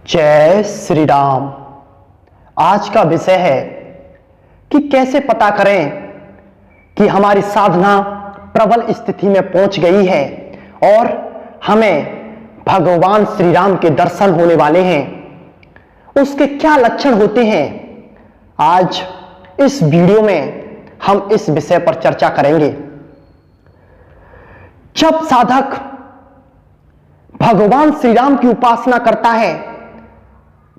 जय श्री राम। आज का विषय है कि कैसे पता करें कि हमारी साधना प्रबल स्थिति में पहुंच गई है और हमें भगवान श्री राम के दर्शन होने वाले हैं। उसके क्या लक्षण होते हैं, आज इस वीडियो में हम इस विषय पर चर्चा करेंगे। जब साधक भगवान श्री राम की उपासना करता है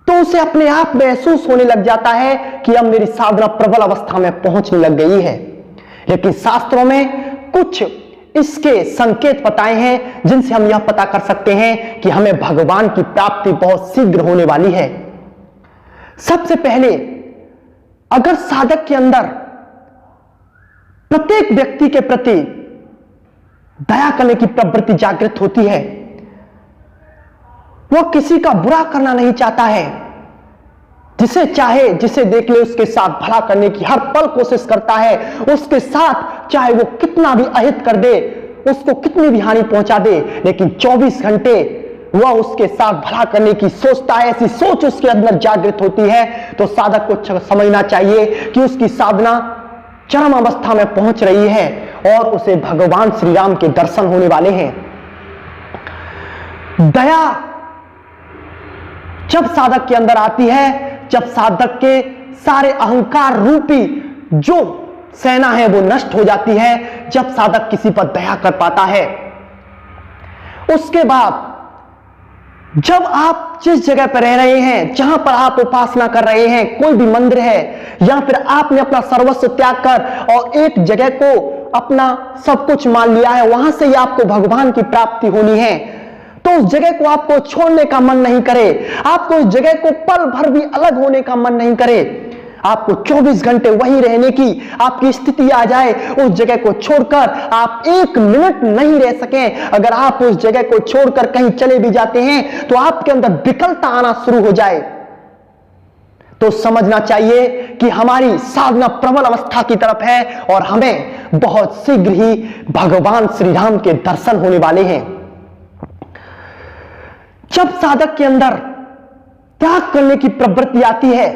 तो उसे अपने आप महसूस होने लग जाता है कि अब मेरी साधना प्रबल अवस्था में पहुंचने लग गई है। लेकिन शास्त्रों में कुछ इसके संकेत बताए हैं जिनसे हम यह पता कर सकते हैं कि हमें भगवान की प्राप्ति बहुत शीघ्र होने वाली है। सबसे पहले, अगर साधक के अंदर प्रत्येक व्यक्ति के प्रति दया करने की प्रवृत्ति जागृत होती है, वह किसी का बुरा करना नहीं चाहता है, जिसे चाहे जिसे देख ले उसके साथ भला करने की हर पल कोशिश करता है। उसके साथ चाहे वो कितना भी अहित कर दे, उसको कितनी भी हानि पहुंचा दे, लेकिन 24 घंटे वह उसके साथ भला करने की सोचता है। ऐसी सोच उसके अंदर जागृत होती है तो साधक को समझना चाहिए कि उसकी साधना चरम अवस्था में पहुंच रही है और उसे भगवान श्री राम के दर्शन होने वाले हैं। दया जब साधक के अंदर आती है, जब साधक के सारे अहंकार रूपी जो सेना है वो नष्ट हो जाती है, जब साधक किसी पर दया कर पाता है, उसके बाद जब आप जिस जगह पर रह रहे हैं, जहां पर आप उपासना कर रहे हैं, कोई भी मंदिर है या फिर आपने अपना सर्वस्व त्याग कर और एक जगह को अपना सब कुछ मान लिया है, वहां से ही आपको भगवान की प्राप्ति होनी है, तो उस जगह को आपको छोड़ने का मन नहीं करे, आपको उस जगह को पल भर भी अलग होने का मन नहीं करे। आपको 24 घंटे वहीं रहने की आपकी स्थिति आ जाए, उस जगह को छोड़कर आप एक मिनट नहीं रह सकें। अगर आप उस जगह को छोड़कर कहीं चले भी जाते हैं तो आपके अंदर विकलता आना शुरू हो जाए, तो समझना चाहिए कि हमारी साधना प्रबल अवस्था की तरफ है और हमें बहुत शीघ्र ही भगवान श्री राम के दर्शन होने वाले हैं। जब साधक के अंदर त्याग करने की प्रवृत्ति आती है,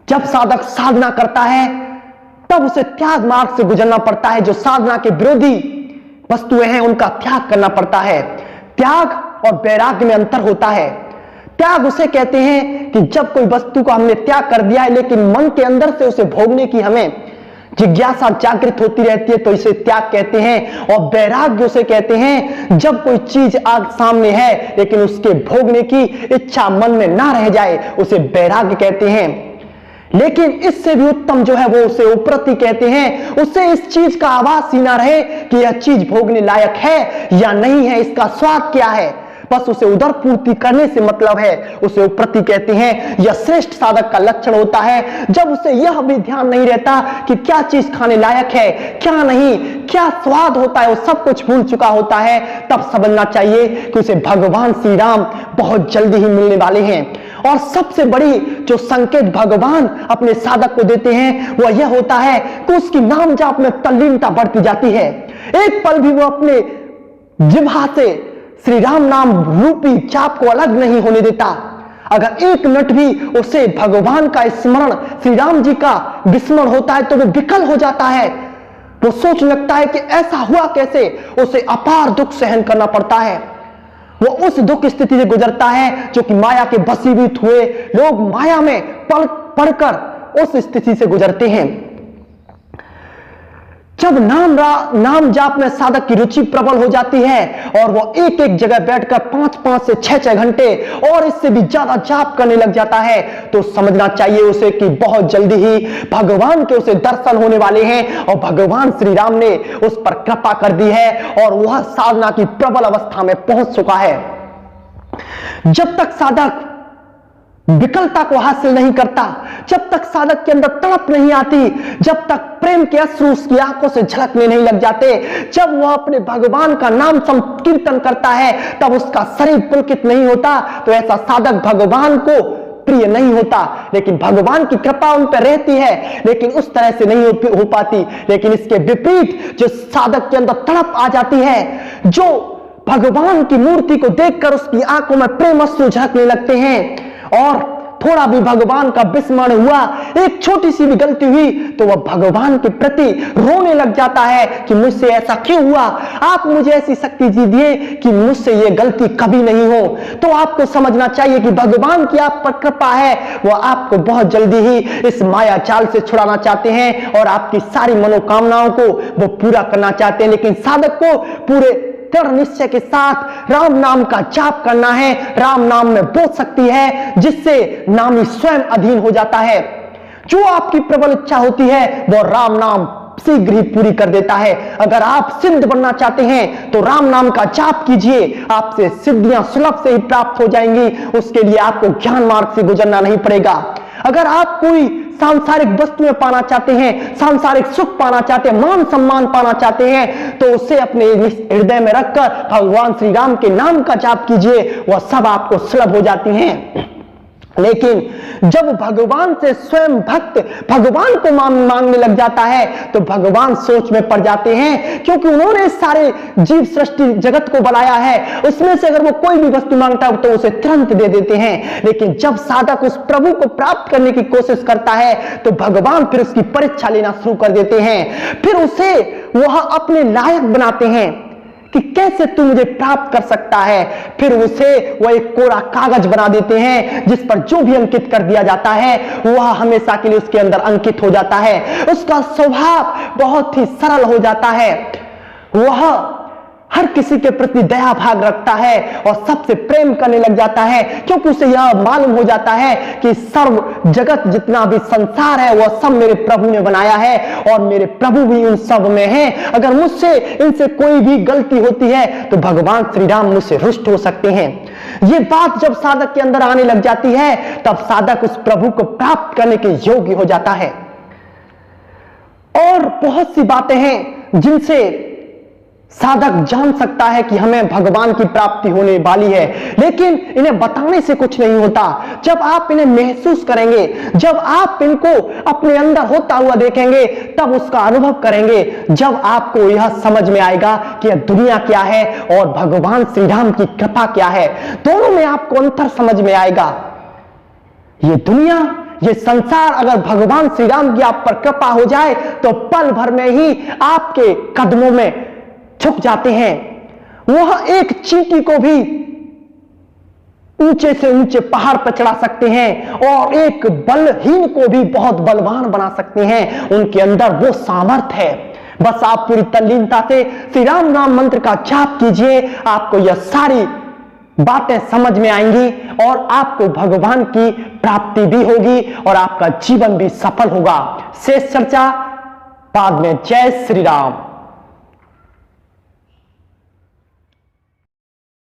जब साधक साधना करता है, तब उसे त्याग मार्ग से गुजरना पड़ता है। जो साधना के विरोधी वस्तुएं हैं उनका त्याग करना पड़ता है। त्याग और वैराग्य में अंतर होता है। त्याग उसे कहते हैं कि जब कोई वस्तु को हमने त्याग कर दिया है लेकिन मन के अंदर से उसे भोगने की हमें जिज्ञासा जागृत होती रहती है, तो इसे त्याग कहते हैं। और वैराग्य उसे कहते हैं जब कोई चीज आग सामने है लेकिन उसके भोगने की इच्छा मन में ना रह जाए, उसे वैराग्य कहते हैं। लेकिन इससे भी उत्तम जो है वो उसे उपरति कहते हैं। उससे इस चीज का आभास ही ना रहे कि यह चीज भोगने लायक है या नहीं है, इसका स्वाद क्या है, बस उसे उदर पूर्ति करने से मतलब है, उसे उपरति कहते हैं। यह श्रेष्ठ साधक का लक्षण होता है। जब उसे यह भी ध्यान नहीं रहता कि क्या चीज खाने लायक है, क्या नहीं, क्या स्वाद होता है, वो सब कुछ भूल चुका होता है, तब समझना चाहिए कि उसे भगवान श्री राम बहुत जल्दी ही मिलने वाले हैं। और सबसे बड़ी जो संकेत भगवान अपने साधक को देते हैं वह यह होता है कि उसकी नाम जाप में तल्लीनता बढ़ती जाती है। एक पल भी वो अपने जिह्वा से श्री राम नाम रूपी जाप को अलग नहीं होने देता। अगर एक मिनट भी उसे भगवान का स्मरण, श्री राम जी का विस्मरण होता है तो वो विकल हो जाता है। वो सोच लगता है कि ऐसा हुआ कैसे, उसे अपार दुख सहन करना पड़ता है। वो उस दुख स्थिति से गुजरता है जो कि माया के वशीभूत हुए लोग माया में पढ़कर उस स्थिति से गुजरते हैं। जब नाम जाप में साधक की रुचि प्रबल हो जाती है और वो एक एक जगह बैठकर 5-5 से 6-6 घंटे और इससे भी ज्यादा जाप करने लग जाता है, तो समझना चाहिए उसे कि बहुत जल्दी ही भगवान के उसे दर्शन होने वाले हैं और भगवान श्री राम ने उस पर कृपा कर दी है और वह साधना की प्रबल अवस्था में पहुंच चुका है। जब तक साधक विकलता को हासिल नहीं करता, जब तक साधक के अंदर तड़प नहीं आती, जब तक प्रेम के अश्रु उसकी आंखों से झलकने नहीं लग जाते, जब वह अपने भगवान का नाम संकीर्तन करता है, तब उसका शरीर पुलकित नहीं होता, तो ऐसा साधक भगवान को प्रिय नहीं होता। लेकिन भगवान की कृपा उन पर रहती है, लेकिन उस तरह से नहीं हो पाती। लेकिन इसके विपरीत जो साधक के अंदर तड़प आ जाती है, जो भगवान की मूर्ति को देखकर उसकी आंखों में प्रेम अश्रु झलकने लगते हैं और थोड़ा भी भगवान का विस्मरण हुआ, एक छोटी सी भी गलती हुई तो वह भगवान के प्रति रोने लग जाता है कि मुझसे ऐसा क्यों हुआ, आप मुझे ऐसी शक्ति दीजिए कि मुझसे यह गलती कभी नहीं हो। तो आपको समझना चाहिए कि भगवान की आप पर कृपा है, वह आपको बहुत जल्दी ही इस माया जाल से छुड़ाना चाहते हैं और आपकी सारी मनोकामनाओं को वो पूरा करना चाहते हैं। लेकिन साधक को पूरे दृढ़ निश्चय के साथ राम नाम का जाप करना है। राम नाम में बहुत शक्ति है जिससे नामी स्वयं अधीन हो जाता है। जो आपकी प्रबल इच्छा होती है वो राम नाम शीघ्र ही पूरी कर देता है। अगर आप सिद्ध बनना चाहते हैं तो राम नाम का जाप कीजिए, आपसे सिद्धियां सुलभ से ही प्राप्त हो जाएंगी। उसके लिए आपको ज्ञान मार्ग से गुजरना नहीं पड़ेगा। अगर आप कोई सांसारिक वस्तुएं पाना चाहते हैं, सांसारिक सुख पाना चाहते हैं, मान सम्मान पाना चाहते हैं, तो उसे अपने हृदय में रखकर भगवान श्री राम के नाम का जाप कीजिए, वह सब आपको सुलभ हो जाती हैं। लेकिन जब भगवान से स्वयं भक्त भगवान को मांगने लग जाता है तो भगवान सोच में पड़ जाते हैं, क्योंकि उन्होंने सारे जीव सृष्टि जगत को बनाया है, उसमें से अगर वो कोई भी वस्तु मांगता है तो उसे तुरंत दे देते हैं। लेकिन जब साधक उस प्रभु को प्राप्त करने की कोशिश करता है तो भगवान फिर उसकी परीक्षा लेना शुरू कर देते हैं, फिर उसे वह अपने लायक बनाते हैं कि कैसे तू मुझे प्राप्त कर सकता है। फिर उसे वह एक कोरा कागज बना देते हैं जिस पर जो भी अंकित कर दिया जाता है वह हमेशा के लिए उसके अंदर अंकित हो जाता है। उसका स्वभाव बहुत ही सरल हो जाता है, वह हर किसी के प्रति दया भाग रखता है और सबसे प्रेम करने लग जाता है, क्योंकि उसे यह मालूम हो जाता है कि सर्व जगत जितना भी संसार है वह सब मेरे प्रभु ने बनाया है और मेरे प्रभु भी उन सब में हैं। अगर मुझसे इनसे कोई भी गलती होती है तो भगवान श्री राम मुझसे रुष्ट हो सकते हैं। यह बात जब साधक के अंदर आने लग जाती है तब साधक उस प्रभु को प्राप्त करने के योग्य हो जाता है। और बहुत सी बातें हैं जिनसे साधक जान सकता है कि हमें भगवान की प्राप्ति होने वाली है, लेकिन इन्हें बताने से कुछ नहीं होता। जब आप इन्हें महसूस करेंगे, जब आप इनको अपने अंदर होता हुआ देखेंगे, तब उसका अनुभव करेंगे। जब आपको यह समझ में आएगा कि यह दुनिया क्या है और भगवान श्री राम की कृपा क्या है, दोनों में आपको अंतर समझ में आएगा। ये दुनिया, ये संसार अगर भगवान श्री राम की आप पर कृपा हो जाए तो पल भर में ही आपके कदमों में झुक जाते हैं। वह एक चींटी को भी ऊंचे से ऊंचे पहाड़ पर चढ़ा सकते हैं और एक बलहीन को भी बहुत बलवान बना सकते हैं। उनके अंदर वो सामर्थ्य है। बस आप पूरी तल्लीनता से श्री राम नाम मंत्र का जाप कीजिए, आपको यह सारी बातें समझ में आएंगी और आपको भगवान की प्राप्ति भी होगी और आपका जीवन भी सफल होगा। शेष चर्चा बाद में। जय श्री राम।